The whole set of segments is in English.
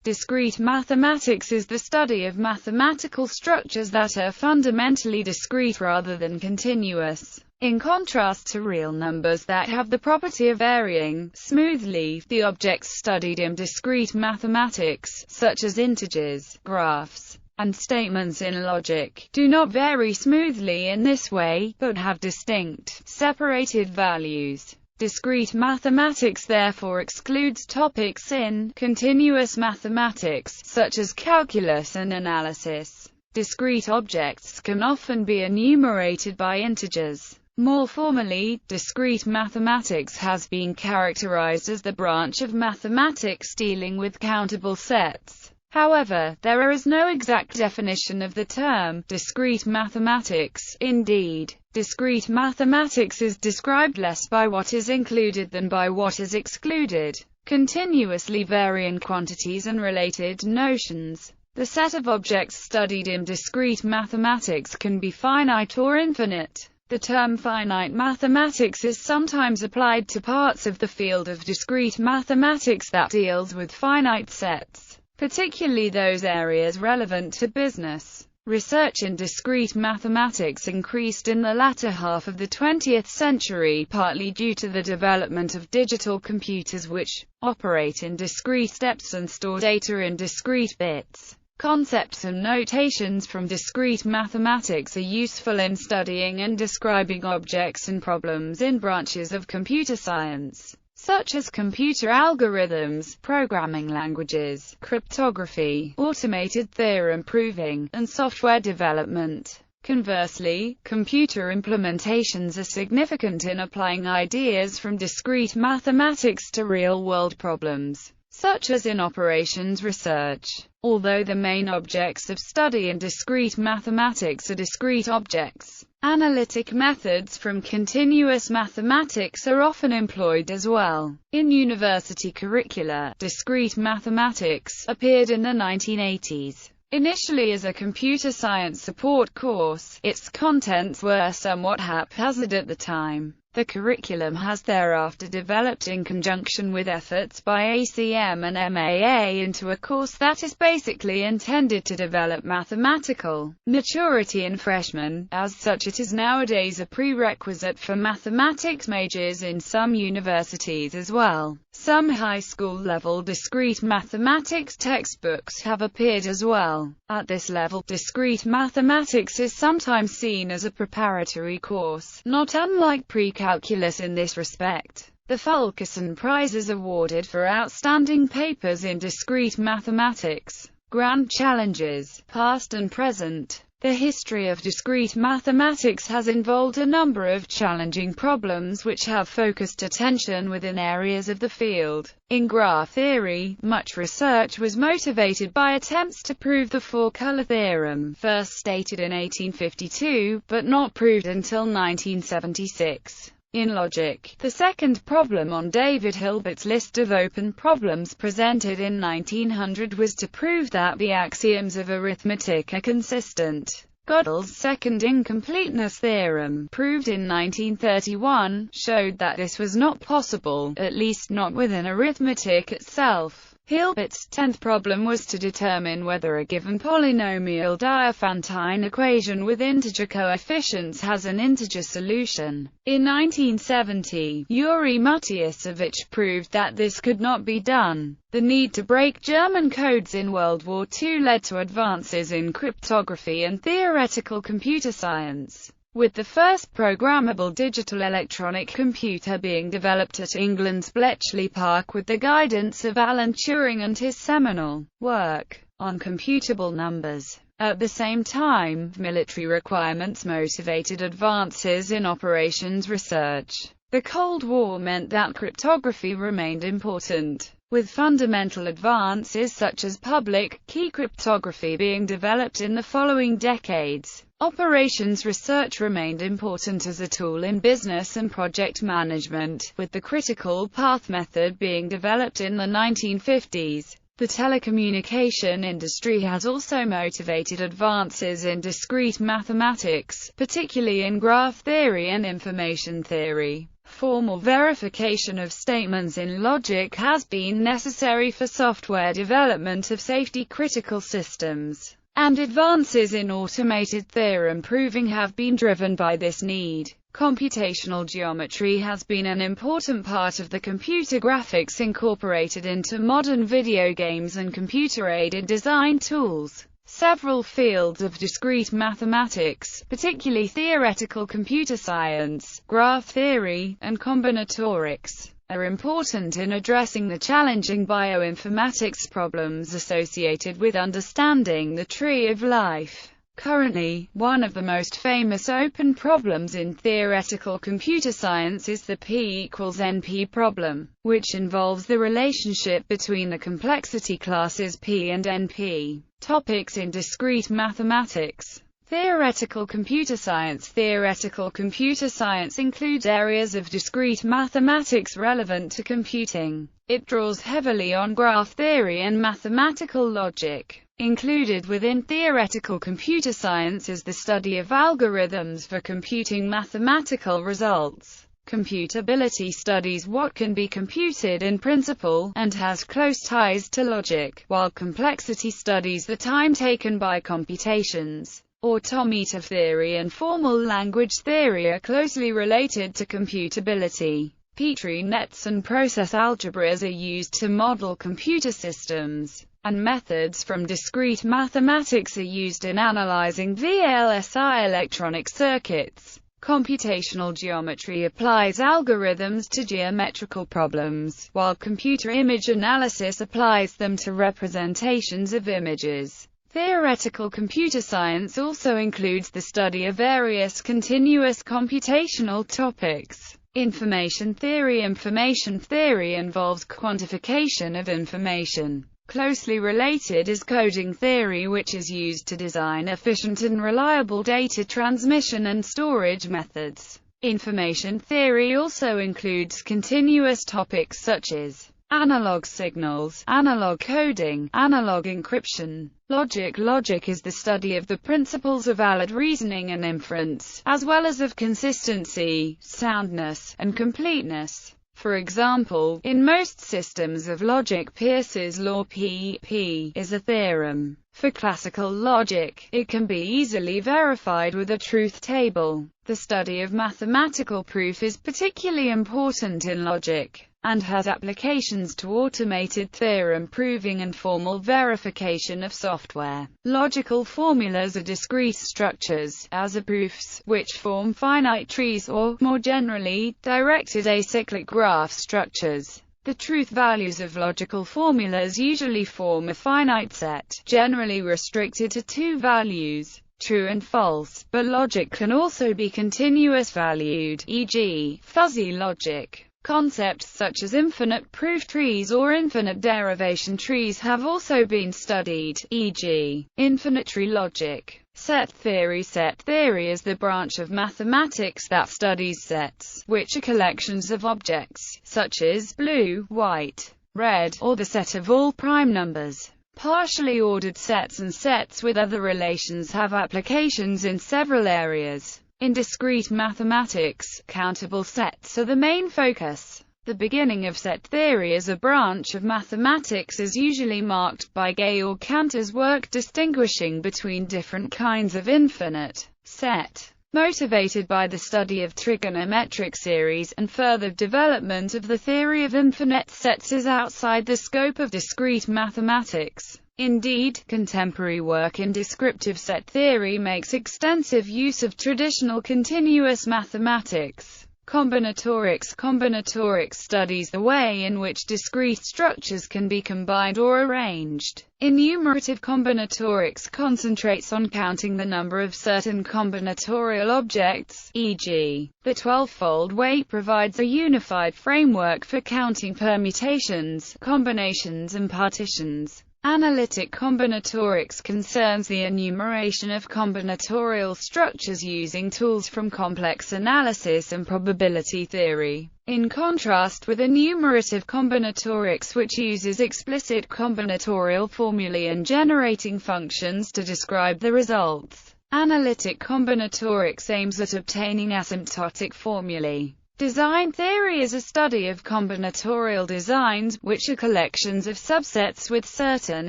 Discrete mathematics is the study of mathematical structures that are fundamentally discrete rather than continuous. In contrast to real numbers that have the property of varying smoothly, the objects studied in discrete mathematics, such as integers, graphs, and statements in logic, do not vary smoothly in this way, but have distinct, separated values. Discrete mathematics therefore excludes topics in continuous mathematics, such as calculus and analysis. Discrete objects can often be enumerated by integers. More formally, discrete mathematics has been characterized as the branch of mathematics dealing with countable sets. However, there is no exact definition of the term discrete mathematics. Indeed, discrete mathematics is described less by what is included than by what is excluded. Continuously varying quantities and related notions. The set of objects studied in discrete mathematics can be finite or infinite. The term finite mathematics is sometimes applied to parts of the field of discrete mathematics that deals with finite sets, particularly those areas relevant to business. Research in discrete mathematics increased in the latter half of the 20th century, partly due to the development of digital computers which operate in discrete steps and store data in discrete bits. Concepts and notations from discrete mathematics are useful in studying and describing objects and problems in branches of computer science, such as computer algorithms, programming languages, cryptography, automated theorem proving, and software development. Conversely, computer implementations are significant in applying ideas from discrete mathematics to real-world problems, such as in operations research. Although the main objects of study in discrete mathematics are discrete objects, analytic methods from continuous mathematics are often employed as well. In university curricula, discrete mathematics appeared in the 1980s. Initially as a computer science support course, its contents were somewhat haphazard at the time. The curriculum has thereafter developed in conjunction with efforts by ACM and MAA into a course that is basically intended to develop mathematical maturity in freshmen. As such, it is nowadays a prerequisite for mathematics majors in some universities as well. Some high school level discrete mathematics textbooks have appeared as well. At this level, discrete mathematics is sometimes seen as a preparatory course, not unlike pre-calculus in this respect. The Fulkerson Prize is awarded for outstanding papers in discrete mathematics. Grand challenges, past and present. The history of discrete mathematics has involved a number of challenging problems which have focused attention within areas of the field. In graph theory, much research was motivated by attempts to prove the four-color theorem, first stated in 1852, but not proved until 1976. In logic, the second problem on David Hilbert's list of open problems presented in 1900 was to prove that the axioms of arithmetic are consistent. Gödel's second incompleteness theorem, proved in 1931, showed that this was not possible, at least not within arithmetic itself. Hilbert's 10th problem was to determine whether a given polynomial Diophantine equation with integer coefficients has an integer solution. In 1970, Yuri Matiasevich proved that this could not be done. The need to break German codes in World War II led to advances in cryptography and theoretical computer science, with the first programmable digital electronic computer being developed at England's Bletchley Park with the guidance of Alan Turing and his seminal work on computable numbers. At the same time, military requirements motivated advances in operations research. The Cold War meant that cryptography remained important, with fundamental advances such as public key cryptography being developed in the following decades. Operations research remained important as a tool in business and project management, with the critical path method being developed in the 1950s. The telecommunication industry has also motivated advances in discrete mathematics, particularly in graph theory and information theory. Formal verification of statements in logic has been necessary for software development of safety-critical systems, and advances in automated theorem proving have been driven by this need. Computational geometry has been an important part of the computer graphics incorporated into modern video games and computer-aided design tools. Several fields of discrete mathematics, particularly theoretical computer science, graph theory, and combinatorics, are important in addressing the challenging bioinformatics problems associated with understanding the tree of life. Currently, one of the most famous open problems in theoretical computer science is the P equals NP problem, which involves the relationship between the complexity classes P and NP. Topics in discrete mathematics. Theoretical computer science. Theoretical computer science includes areas of discrete mathematics relevant to computing. It draws heavily on graph theory and mathematical logic. Included within theoretical computer science is the study of algorithms for computing mathematical results. Computability studies what can be computed in principle, and has close ties to logic, while complexity studies the time taken by computations. Automata theory and formal language theory are closely related to computability. Petri nets and process algebras are used to model computer systems, and methods from discrete mathematics are used in analyzing VLSI electronic circuits. Computational geometry applies algorithms to geometrical problems, while computer image analysis applies them to representations of images. Theoretical computer science also includes the study of various continuous computational topics. Information theory. Information theory involves quantification of information. Closely related is coding theory, which is used to design efficient and reliable data transmission and storage methods. Information theory also includes continuous topics such as analog signals, analog coding, analog encryption. Logic. Logic is the study of the principles of valid reasoning and inference, as well as of consistency, soundness, and completeness. For example, in most systems of logic, Peirce's law P is a theorem. For classical logic, it can be easily verified with a truth table. The study of mathematical proof is particularly important in logic, and has applications to automated theorem proving and formal verification of software. Logical formulas are discrete structures, as are proofs, which form finite trees or, more generally, directed acyclic graph structures. The truth values of logical formulas usually form a finite set, generally restricted to two values, true and false, but logic can also be continuous valued, e.g., fuzzy logic. Concepts such as infinite proof trees or infinite derivation trees have also been studied, e.g., infinitary logic. Set theory. Set theory is the branch of mathematics that studies sets, which are collections of objects, such as blue, white, red, or the set of all prime numbers. Partially ordered sets and sets with other relations have applications in several areas. In discrete mathematics, countable sets are the main focus. The beginning of set theory as a branch of mathematics is usually marked by Gay or Cantor's work distinguishing between different kinds of infinite set, motivated by the study of trigonometric series, and further development of the theory of infinite sets is outside the scope of discrete mathematics. Indeed, contemporary work in descriptive set theory makes extensive use of traditional continuous mathematics. Combinatorics. Combinatorics studies the way in which discrete structures can be combined or arranged. Enumerative combinatorics concentrates on counting the number of certain combinatorial objects, e.g., the 12-fold weight provides a unified framework for counting permutations, combinations and partitions. Analytic combinatorics concerns the enumeration of combinatorial structures using tools from complex analysis and probability theory. In contrast with enumerative combinatorics, which uses explicit combinatorial formulae and generating functions to describe the results, analytic combinatorics aims at obtaining asymptotic formulae. Design theory is a study of combinatorial designs, which are collections of subsets with certain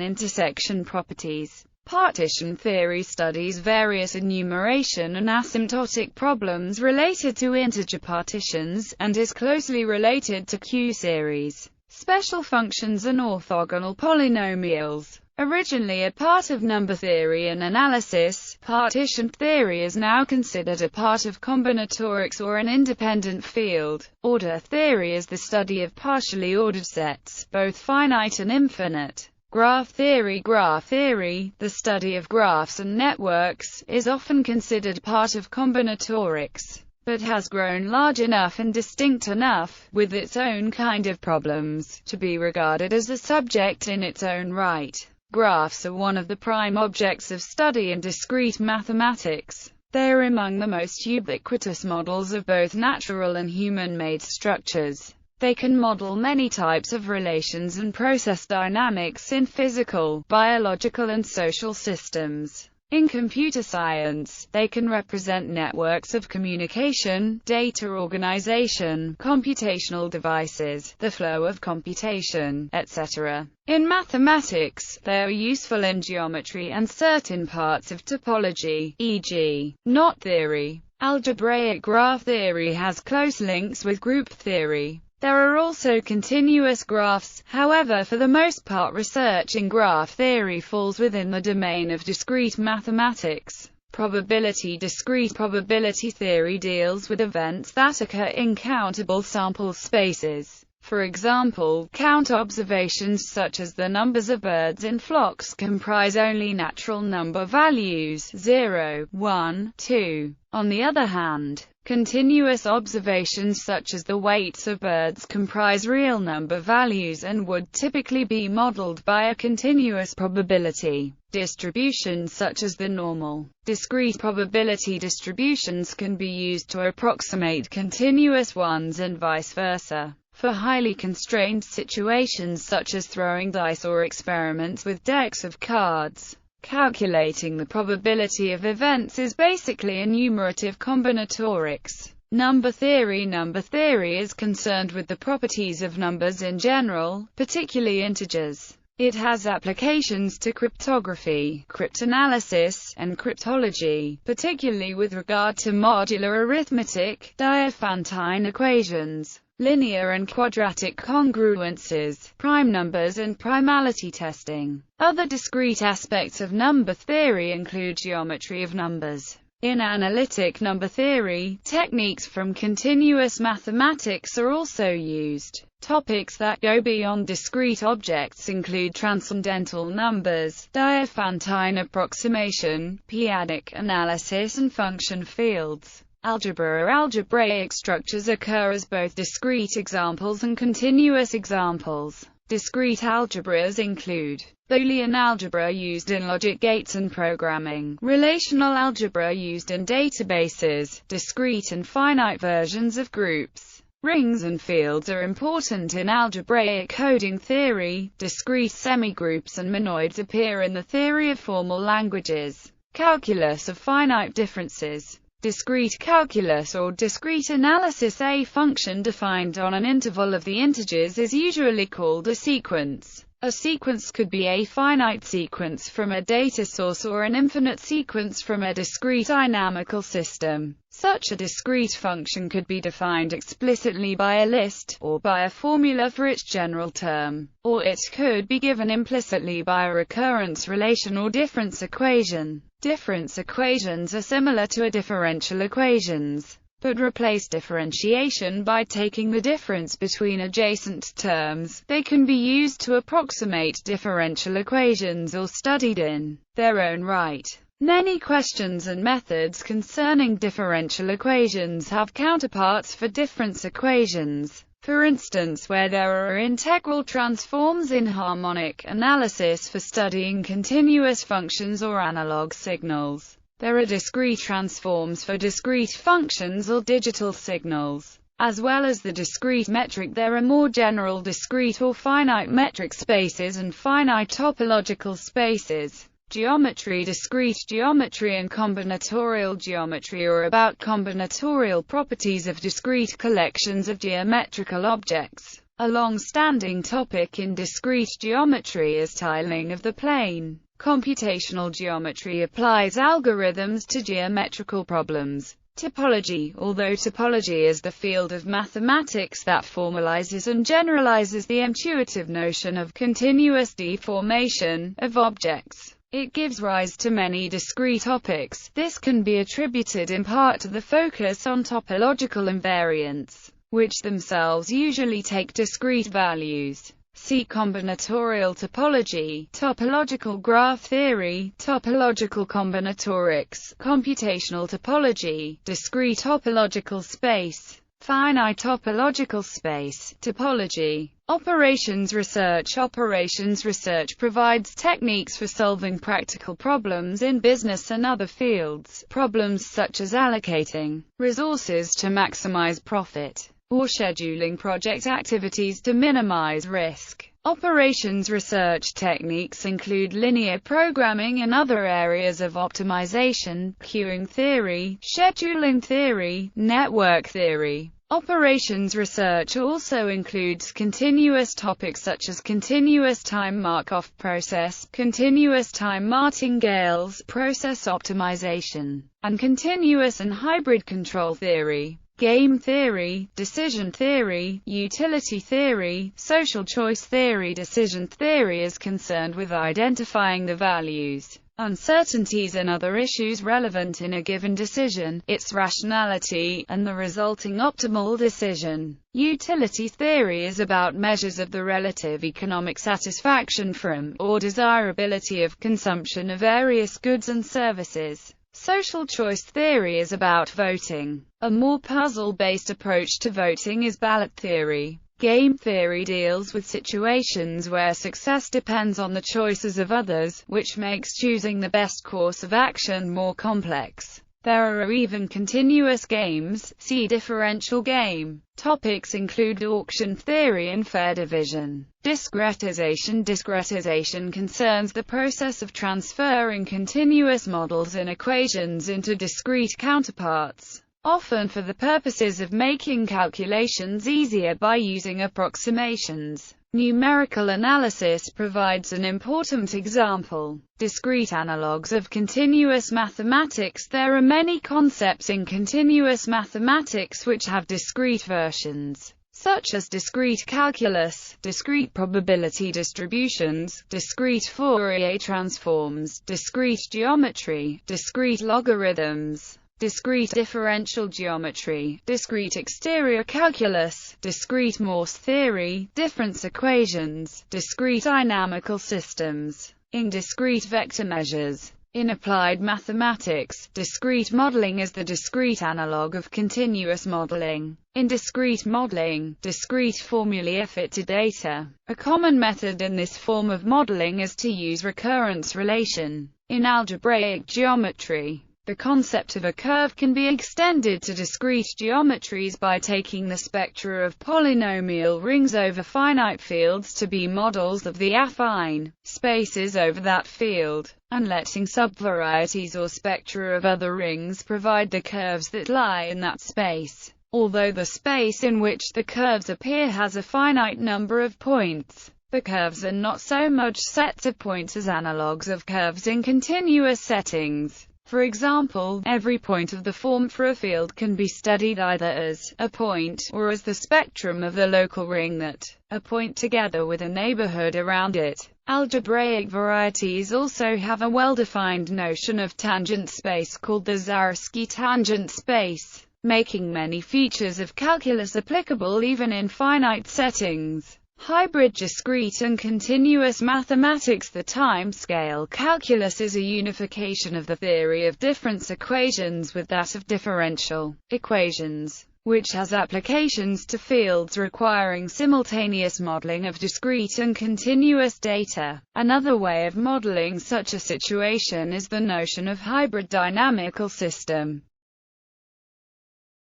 intersection properties. Partition theory studies various enumeration and asymptotic problems related to integer partitions, and is closely related to Q-series, special functions and orthogonal polynomials. Originally a part of number theory and analysis, partition theory is now considered a part of combinatorics or an independent field. Order theory is the study of partially ordered sets, both finite and infinite. Graph theory, the study of graphs and networks, is often considered part of combinatorics, but has grown large enough and distinct enough, with its own kind of problems, to be regarded as a subject in its own right. Graphs are one of the prime objects of study in discrete mathematics. They are among the most ubiquitous models of both natural and human-made structures. They can model many types of relations and process dynamics in physical, biological and social systems. In computer science, they can represent networks of communication, data organization, computational devices, the flow of computation, etc. In mathematics, they are useful in geometry and certain parts of topology, e.g., knot theory. Algebraic graph theory has close links with group theory. There are also continuous graphs, however for the most part research in graph theory falls within the domain of discrete mathematics. Discrete probability theory deals with events that occur in countable sample spaces. For example, count observations such as the numbers of birds in flocks comprise only natural number values 0, 1, 2. On the other hand, continuous observations such as the weights of birds comprise real number values and would typically be modeled by a continuous probability distribution such as the normal. Discrete probability distributions can be used to approximate continuous ones and vice versa. For highly constrained situations such as throwing dice or experiments with decks of cards, calculating the probability of events is basically enumerative combinatorics. Number theory is concerned with the properties of numbers in general, particularly integers. It has applications to cryptography, cryptanalysis, and cryptology, particularly with regard to modular arithmetic, Diophantine equations, linear and quadratic congruences, prime numbers and primality testing. Other discrete aspects of number theory include geometry of numbers. In analytic number theory, techniques from continuous mathematics are also used. Topics that go beyond discrete objects include transcendental numbers, Diophantine approximation, p-adic analysis and function fields. Algebraic structures occur as both discrete examples and continuous examples. Discrete algebras include Boolean algebra used in logic gates and programming, relational algebra used in databases, discrete and finite versions of groups. Rings and fields are important in algebraic coding theory. Discrete semigroups and monoids appear in the theory of formal languages. Calculus of finite differences. Discrete calculus or discrete analysis. A function defined on an interval of the integers is usually called a sequence. A sequence could be a finite sequence from a data source or an infinite sequence from a discrete dynamical system. Such a discrete function could be defined explicitly by a list, or by a formula for its general term, or it could be given implicitly by a recurrence relation or difference equation. Difference equations are similar to differential equations, but replace differentiation by taking the difference between adjacent terms. They can be used to approximate differential equations or studied in their own right. Many questions and methods concerning differential equations have counterparts for difference equations. For instance, where there are integral transforms in harmonic analysis for studying continuous functions or analog signals. There are discrete transforms for discrete functions or digital signals. As well as the discrete metric, there are more general discrete or finite metric spaces and finite topological spaces. geometry. Discrete geometry and combinatorial geometry are about combinatorial properties of discrete collections of geometrical objects. A long-standing topic in discrete geometry is tiling of the plane. Computational geometry applies algorithms to geometrical problems. Topology. Although topology is the field of mathematics that formalizes and generalizes the intuitive notion of continuous deformation of objects, it gives rise to many discrete topics. This can be attributed in part to the focus on topological invariants, which themselves usually take discrete values. See combinatorial topology, topological graph theory, topological combinatorics, computational topology, discrete topological space, finite topological space, topology. Operations research. Operations research provides techniques for solving practical problems in business and other fields, problems such as allocating resources to maximize profit, or scheduling project activities to minimize risk. Operations research techniques include linear programming and other areas of optimization, queuing theory, scheduling theory, network theory. Operations research also includes continuous topics such as continuous time Markov process, continuous time martingales, process optimization, and continuous and hybrid control theory. Game theory, decision theory, utility theory, social choice theory. Decision theory is concerned with identifying the values, uncertainties and other issues relevant in a given decision, its rationality, and the resulting optimal decision. Utility theory is about measures of the relative economic satisfaction from, or desirability of, consumption of various goods and services. Social choice theory is about voting. A more puzzle-based approach to voting is ballot theory. Game theory deals with situations where success depends on the choices of others, which makes choosing the best course of action more complex. There are even continuous games. See differential game. Topics include auction theory and fair division. Discretization. Discretization concerns the process of transferring continuous models and equations into discrete counterparts, often for the purposes of making calculations easier by using approximations. Numerical analysis provides an important example. Discrete analogues of continuous mathematics. There are many concepts in continuous mathematics which have discrete versions, such as discrete calculus, discrete probability distributions, discrete Fourier transforms, discrete geometry, discrete logarithms, discrete differential geometry, discrete exterior calculus, discrete Morse theory, difference equations, discrete dynamical systems, in discrete vector measures. In applied mathematics, discrete modeling is the discrete analog of continuous modeling. In discrete modeling, discrete formulae fit to data. A common method in this form of modeling is to use recurrence relation. In algebraic geometry, the concept of a curve can be extended to discrete geometries by taking the spectra of polynomial rings over finite fields to be models of the affine spaces over that field, and letting subvarieties or spectra of other rings provide the curves that lie in that space. Although the space in which the curves appear has a finite number of points, the curves are not so much sets of points as analogues of curves in continuous settings. For example, every point of the form for a field can be studied either as a point, or as the spectrum of the local ring that a point together with a neighborhood around it. Algebraic varieties also have a well-defined notion of tangent space called the Zariski tangent space, making many features of calculus applicable even in finite settings. Hybrid discrete and continuous mathematics. The time-scale calculus is a unification of the theory of difference equations with that of differential equations, which has applications to fields requiring simultaneous modeling of discrete and continuous data. Another way of modeling such a situation is the notion of hybrid dynamical system.